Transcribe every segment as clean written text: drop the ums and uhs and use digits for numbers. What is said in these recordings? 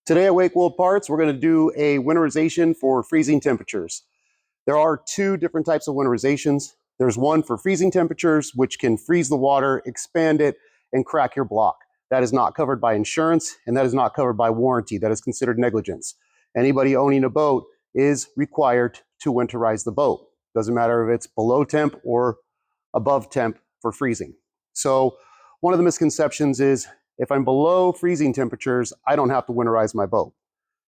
Today at Wake World Parts, we're going to do a winterization for freezing temperatures. There are two different types of winterizations. There's one for freezing temperatures, which can freeze the water, expand it, and crack your block. That is not covered by insurance, and that is not covered by warranty. That is considered negligence. Anybody owning a boat is required to winterize the boat. Doesn't matter if it's below temp or above temp for freezing. So one of the misconceptions is if I'm below freezing temperatures, I don't have to winterize my boat.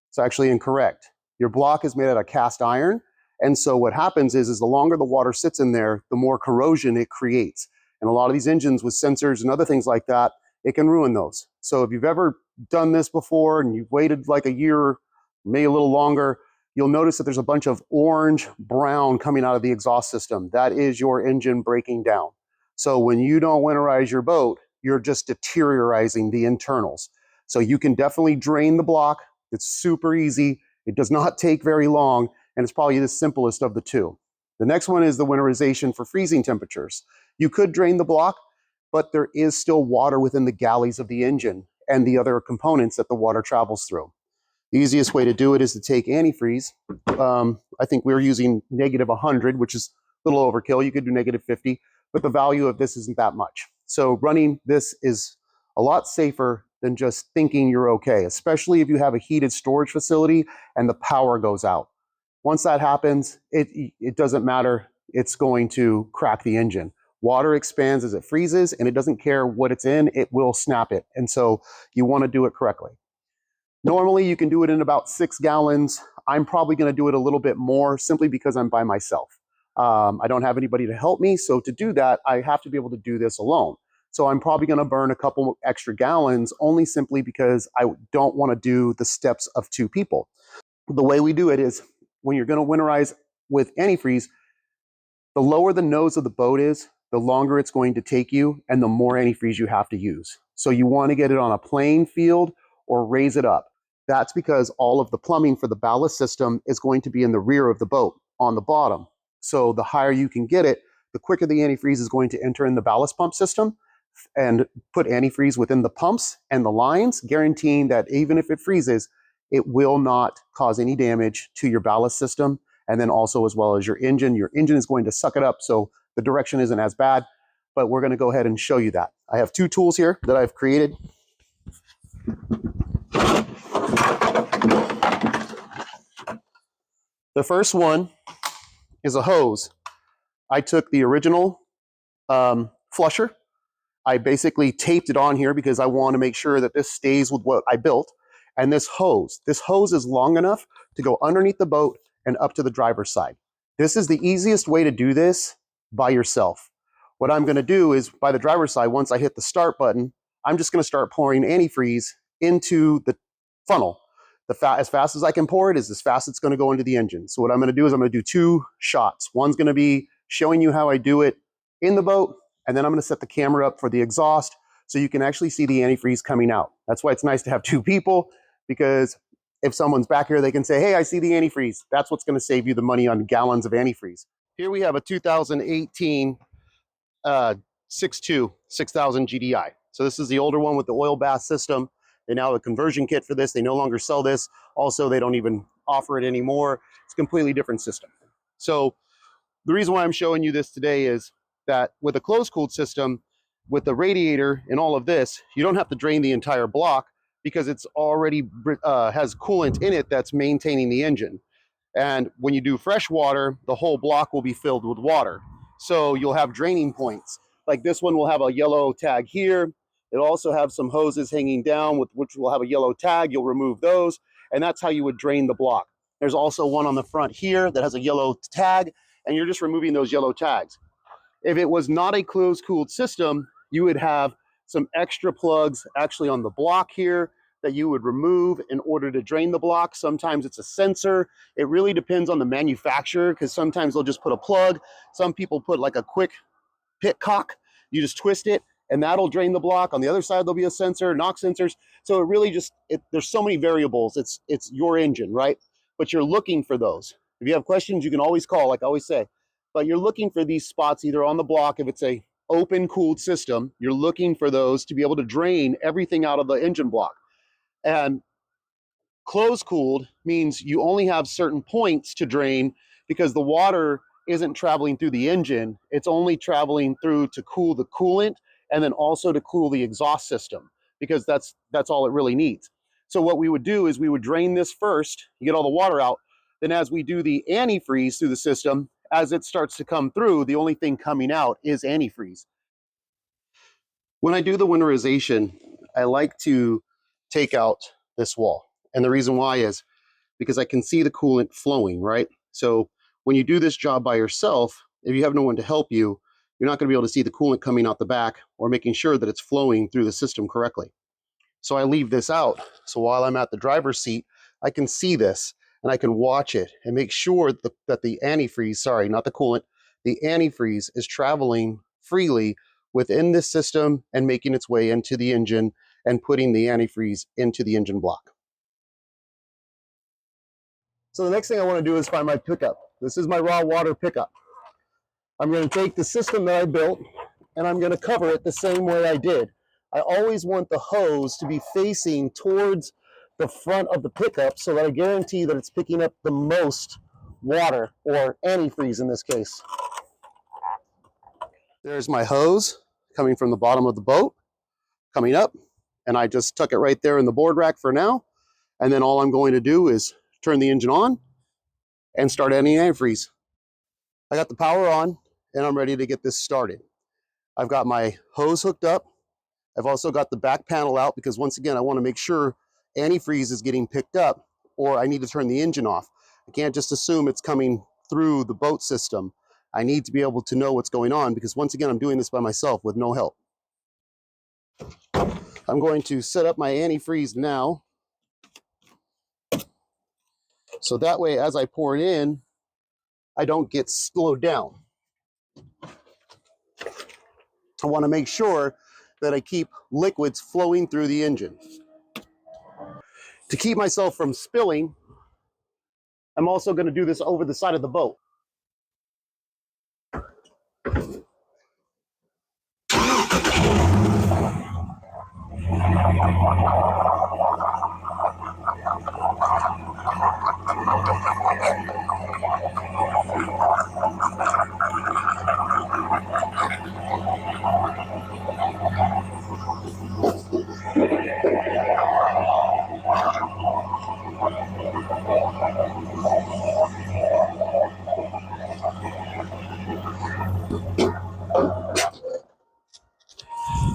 It's actually incorrect. Your block is made out of cast iron. And so what happens is the longer the water sits in there, the more corrosion it creates. And a lot of these engines with sensors and other things like that, it can ruin those. So if you've ever done this before and you've waited like a year, maybe a little longer, you'll notice that there's a bunch of orange, brown coming out of the exhaust system. That is your engine breaking down. So when you don't winterize your boat, you're just deteriorating the internals. So you can definitely drain the block. It's super easy. It does not take very long, and it's probably the simplest of the two. The next one is the winterization for freezing temperatures. You could drain the block, but there is still water within the galleys of the engine and the other components that the water travels through. The easiest way to do it is to take antifreeze. I think we're using -100, which is a little overkill. You could do -50, but the value of this isn't that much. So running this is a lot safer than just thinking you're okay, especially if you have a heated storage facility and the power goes out. Once that happens, it doesn't matter. It's going to crack the engine. Water expands as it freezes, and it doesn't care what it's in, it will snap it. And so you want to do it correctly. Normally, you can do it in about 6 gallons. I'm probably going to do it a little bit more simply because I'm by myself. I don't have anybody to help me, so to do that, I have to be able to do this alone. So I'm probably going to burn a couple extra gallons only simply because I don't want to do the steps of 2 people. The way we do it is when you're going to winterize with antifreeze, the lower the nose of the boat is, the longer it's going to take you and the more antifreeze you have to use. So you want to get it on a plain field or raise it up. That's because all of the plumbing for the ballast system is going to be in the rear of the boat on the bottom. So the higher you can get it, the quicker the antifreeze is going to enter in the ballast pump system and put antifreeze within the pumps and the lines, guaranteeing that even if it freezes, it will not cause any damage to your ballast system. And then also as well as your engine. Your engine is going to suck it up, so the direction isn't as bad, but we're going to go ahead and show you that. I have 2 tools here that I've created. The first one is a hose. I took the original flusher. I basically taped it on here because I want to make sure that this stays with what I built. And this hose is long enough to go underneath the boat and up to the driver's side. This is the easiest way to do this by yourself. What I'm going to do is by the driver's side, once I hit the start button, I'm just going to start pouring antifreeze into the funnel. As fast as I can pour it is as fast as it's going to go into the engine. So what I'm going to do is I'm going to do 2 shots. One's going to be showing you how I do it in the boat, and then I'm going to set the camera up for the exhaust so you can actually see the antifreeze coming out. That's why it's nice to have 2 people, because if someone's back here, they can say, hey, I see the antifreeze. That's what's going to save you the money on gallons of antifreeze. Here we have a 2018 6.2 6000 GDI. So this is the older one with the oil bath system. They now have a conversion kit for this. They no longer sell this. Also, they don't even offer it anymore. It's a completely different system. So the reason why I'm showing you this today is that with a closed-cooled system, with the radiator and all of this, you don't have to drain the entire block because it's already has coolant in it that's maintaining the engine. And when you do fresh water, the whole block will be filled with water. So you'll have draining points. Like this one will have a yellow tag here. It'll also have some hoses hanging down with which will have a yellow tag. You'll remove those, and that's how you would drain the block. There's also one on the front here that has a yellow tag, and you're just removing those yellow tags. If it was not a closed-cooled system, you would have some extra plugs actually on the block here that you would remove in order to drain the block. Sometimes it's a sensor. It really depends on the manufacturer, because sometimes they'll just put a plug. Some people put like a quick pit cock. You just twist it, and that'll drain the block. On the other side, there'll be a sensor, knock sensors. So it really just, there's so many variables. It's your engine, right? But you're looking for those. If you have questions, you can always call, like I always say. But you're looking for these spots either on the block, if it's a open cooled system, you're looking for those to be able to drain everything out of the engine block. And Closed cooled means you only have certain points to drain because the water isn't traveling through the engine. It's only traveling through to cool the coolant and then also to cool the exhaust system, because that's all it really needs. So what we would do is we would drain this first, you get all the water out. Then as we do the antifreeze through the system, as it starts to come through, the only thing coming out is antifreeze. When I do the winterization, I like to take out this wall. And the reason why is because I can see the coolant flowing, right? So when you do this job by yourself, if you have no one to help you, you're not going to be able to see the coolant coming out the back or making sure that it's flowing through the system correctly. So I leave this out. So while I'm at the driver's seat, I can see this and I can watch it and make sure that the antifreeze, sorry, not the coolant, the antifreeze is traveling freely within this system and making its way into the engine and putting the antifreeze into the engine block. So the next thing I want to do is find my pickup. This is my raw water pickup. I'm going to take the system that I built and I'm going to cover it the same way I did. I always want the hose to be facing towards the front of the pickup so that I guarantee that it's picking up the most water, or antifreeze in this case. There's my hose coming from the bottom of the boat, coming up, and I just tuck it right there in the board rack for now. And then all I'm going to do is turn the engine on and start adding antifreeze. I got the power on and I'm ready to get this started. I've got my hose hooked up. I've also got the back panel out because once again, I want to make sure antifreeze is getting picked up, or I need to turn the engine off. I can't just assume it's coming through the boat system. I need to be able to know what's going on because once again, I'm doing this by myself with no help. I'm going to set up my antifreeze now. So that way, as I pour it in, I don't get slowed down. I want to make sure that I keep liquids flowing through the engine. To keep myself from spilling, I'm also going to do this over the side of the boat.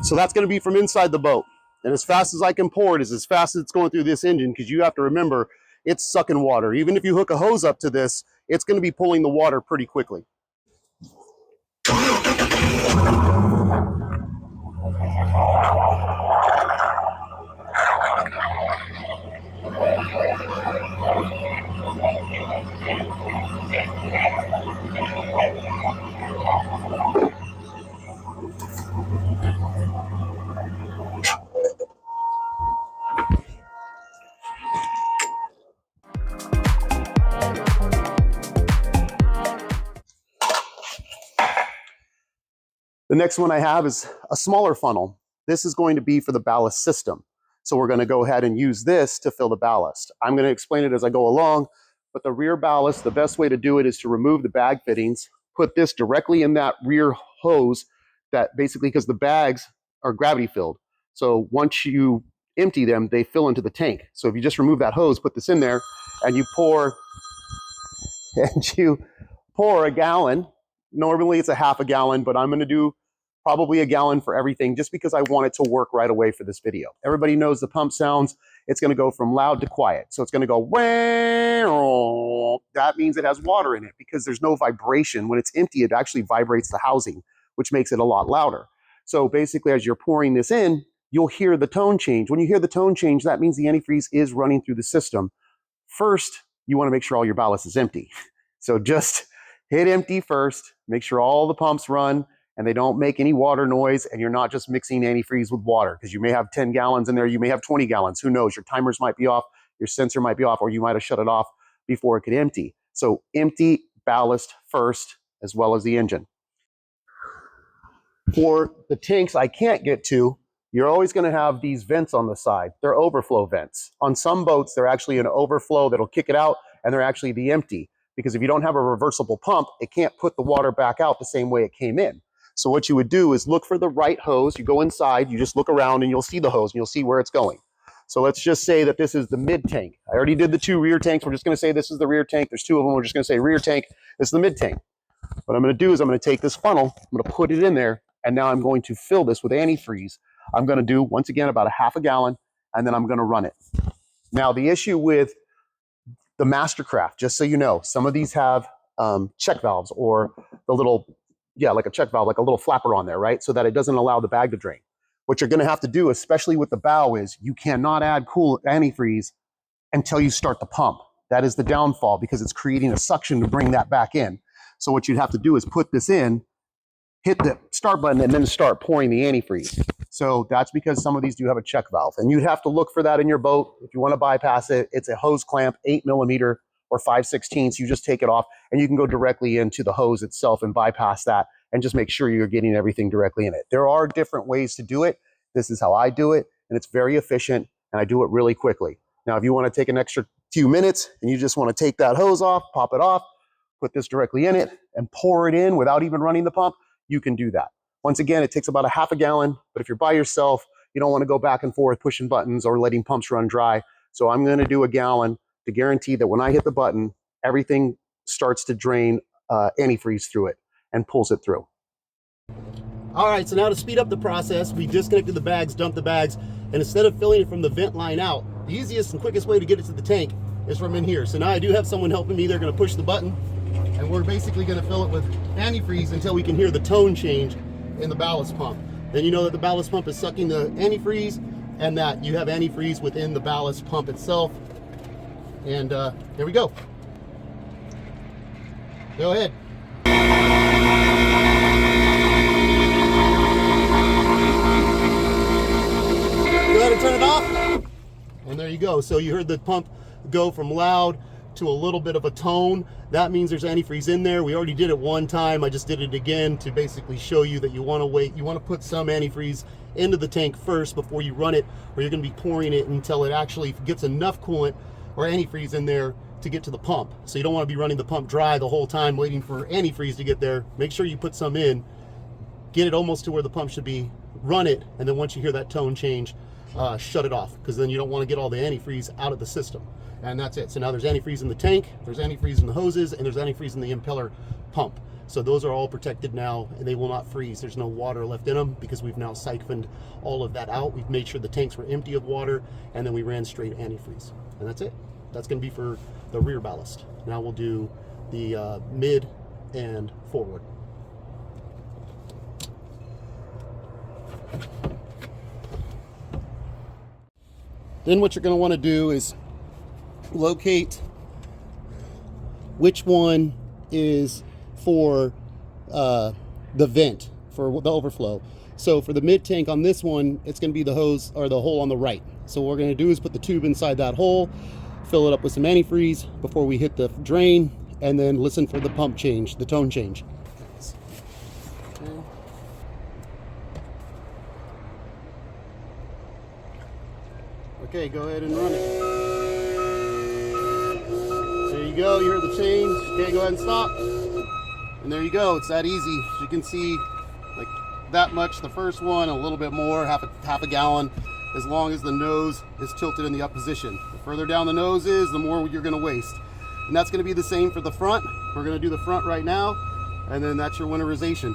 So that's going to be from inside the boat. And as fast as I can pour it is as fast as it's going through this engine, because you have to remember, it's sucking water. Even if you hook a hose up to this, it's going to be pulling the water pretty quickly. The next one I have is a smaller funnel. This is going to be for the ballast system. So we're going to go ahead and use this to fill the ballast. I'm going to explain it as I go along, but the rear ballast, the best way to do it is to remove the bag fittings, put this directly in that rear hose, that basically, because the bags are gravity filled. So once you empty them, they fill into the tank. So if you just remove that hose, put this in there, and you pour a gallon. Normally it's a half a gallon, but I'm going to do probably a gallon for everything just because I want it to work right away for this video. Everybody knows the pump sounds. It's going to go from loud to quiet. So it's going to go, that means it has water in it because there's no vibration. When it's empty, it actually vibrates the housing, which makes it a lot louder. So basically, as you're pouring this in, you'll hear the tone change. When you hear the tone change, that means the antifreeze is running through the system. First, you want to make sure all your ballast is empty. So just hit empty first, make sure all the pumps run and they don't make any water noise, and you're not just mixing antifreeze with water because you may have 10 gallons in there, you may have 20 gallons, who knows, your timers might be off, your sensor might be off, or you might have shut it off before it could empty. So empty ballast first, as well as the engine. For the tanks I can't get to, you're always going to have these vents on the side. They're overflow vents. On some boats, they're actually an overflow that'll kick it out, and they're actually the empty. Because if you don't have a reversible pump, it can't put the water back out the same way it came in. So what you would do is look for the right hose. You go inside, you just look around, and you'll see the hose, and you'll see where it's going. So let's just say that this is the mid tank. I already did the 2 rear tanks. We're just going to say this is the rear tank. There's 2 of them. We're just going to say rear tank. This is the mid tank. What I'm going to do is I'm going to take this funnel, I'm going to put it in there, and now I'm going to fill this with antifreeze. I'm going to do, once again, about a half a gallon, and then I'm going to run it. Now, the issue with the MasterCraft, just so you know, some of these have check valves or the little, like a check valve, like a little flapper on there, right? So that it doesn't allow the bag to drain. What you're going to have to do, especially with the bow, is you cannot add coolant antifreeze until you start the pump. That is the downfall because it's creating a suction to bring that back in. So what you'd have to do is put this in, hit the start button, and then start pouring the antifreeze. So that's because some of these do have a check valve. And you'd have to look for that in your boat. If you want to bypass it, it's a hose clamp, 8 millimeter or 5/16. You just take it off and you can go directly into the hose itself and bypass that and just make sure you're getting everything directly in it. There are different ways to do it. This is how I do it, and it's very efficient, and I do it really quickly. Now, if you want to take an extra few minutes and you just want to take that hose off, pop it off, put this directly in it, and pour it in without even running the pump, you can do that. Once again, it takes about a half a gallon, but if you're by yourself, you don't want to go back and forth pushing buttons or letting pumps run dry. So I'm going to do a gallon to guarantee that when I hit the button, everything starts to drain antifreeze through it and pulls it through. All right, so now to speed up the process, we disconnected the bags, dumped the bags, and instead of filling it from the vent line out, the easiest and quickest way to get it to the tank is from in here. So now I do have someone helping me. They're going to push the button, and we're basically going to fill it with antifreeze until we can hear the tone change in the ballast pump. Then you know that the ballast pump is sucking the antifreeze and that you have antifreeze within the ballast pump itself. And there we go. Go ahead. Go ahead and turn it off. And there you go. So you heard the pump go from loud to a little bit of a tone. That means there's antifreeze in there. We already did it one time. I just did it again to basically show you that you want to wait. You want to put some antifreeze into the tank first before you run it, or you're going to be pouring it until it actually gets enough coolant or antifreeze in there to get to the pump. So you don't want to be running the pump dry the whole time waiting for antifreeze to get there. Make sure you put some in, get it almost to where the pump should be, run it, and then once you hear that tone change, shut it off, because then you don't want to get all the antifreeze out of the system. And that's it. So now there's antifreeze in the tank, there's antifreeze in the hoses, and there's antifreeze in the impeller pump. So those are all protected now, and they will not freeze. There's no water left in them because we've now siphoned all of that out. We've made sure the tanks were empty of water, and then we ran straight antifreeze. And that's it. That's going to be for the rear ballast. Now we'll do the mid and forward. Then what you're going to want to do is locate which one is for the vent, for the overflow. So for the mid tank on this one, it's going to be the hose or the hole on the right. So what we're going to do is put the tube inside that hole, fill it up with some antifreeze before we hit the drain, and then listen for the pump change, the tone change. Okay, go ahead and run it. There you go, you heard the change. Okay, go ahead and stop. And there you go, it's that easy. As you can see, like that much the first one, a little bit more, half a gallon, as long as the nose is tilted in the up position. The further down the nose is, the more you're gonna waste. And that's gonna be the same for the front. We're gonna do the front right now, and then that's your winterization.